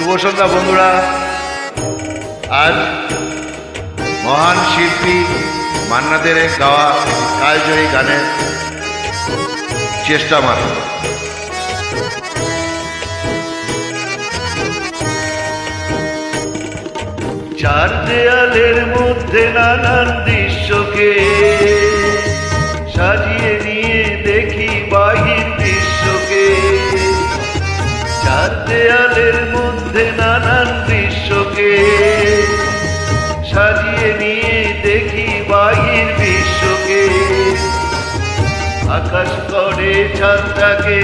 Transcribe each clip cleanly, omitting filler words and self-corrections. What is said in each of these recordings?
শুভ সন্ধ্যা বন্ধুরা। আজ মহান শিল্পী মান্না দের গাওয়া কালজয়ী গানের চেষ্টা মাত্র। চার দেয়ালের মধ্যে নানান দৃশ্যকে সাজিয়ে নিয়ে দেখি বাহির দৃশ্যকে। চার দেয়ালের মধ্যে নানান দৃশ্যকে সাজিয়ে নিয়ে দেখি বাহির বিশ্বকে। আকাশ করে চাঁদটাকে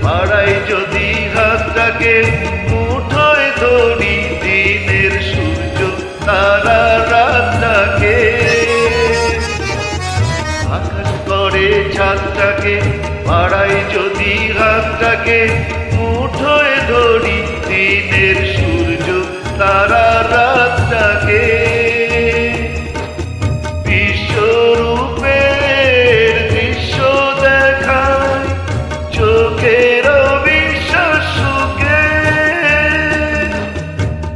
পাড়াই যদি হাতটাকে, মুঠোয় ধরি দিনের সূর্য তারা রাতটাকে। আকাশ করে চাঁদটাকে পাড়াই যদি হাতটাকে, মুঠোয় ধরি দিনের সূর্য তারা রাতটাকে। বিশ্বরূপের দৃশ্য দেখায় চোখের অবিশ্বাস সুখে।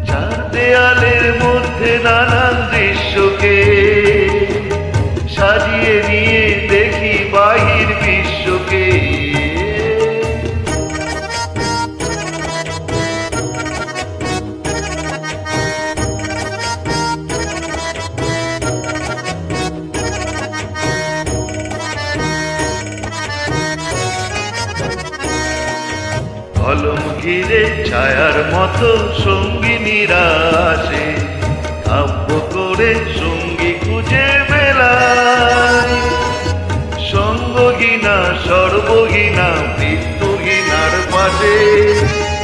চার দেয়ালের মধ্যে নানান দৃশ্যকে সাজিয়ে নিয়ে দেখি বাহির বিশ্বকে। কলম ঘিরে ছায়ার মতো সঙ্গিনীরা আসে, কাব্য করে সঙ্গী খুঁজে মেলায়। সঙ্গহীনা সর্বহীনা মৃত্যুহীনার পাশে,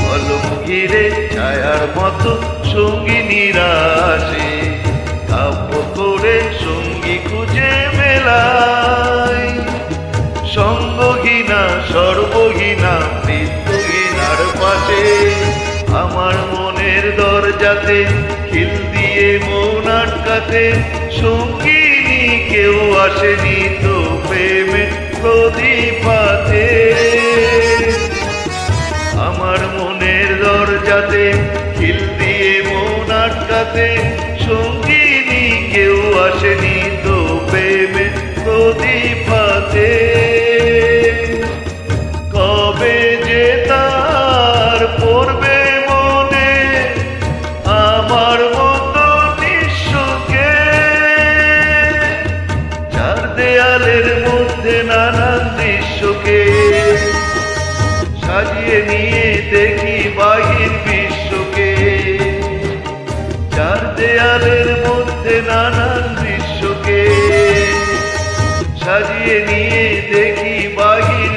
কলম ঘিরে ছায়ার মতো সঙ্গিনীরা আসে, কাব্য করে সঙ্গী খুঁজে মেলায়। সঙ্গহীনা সর্বহীনা মৃত্যুহীনার পাশে, আমার মনের দরজাতে খিল দিয়ে মন আটকাতে, সঙ্গিনী কেউ আসেনি তো প্রেমে প্রদীপাতে। আমার মনের দরজাতে খিল দিয়ে মন আটকাতে, সঙ্গিনী কেউ আসেনি তো প্রেমে প্রদীপাতে। কবে যে তার পড়বে মনে আমার মতো নিঃস্বকে। চার দেয়ালের মধ্যে নানান দৃশ্যকে সাজিয়ে নিয়ে দেখি বাহির বিশ্বকে। চার দেয়ালের মধ্যে নানান দৃশ্যকে সাজিয়ে নিয়ে দেখি বাহির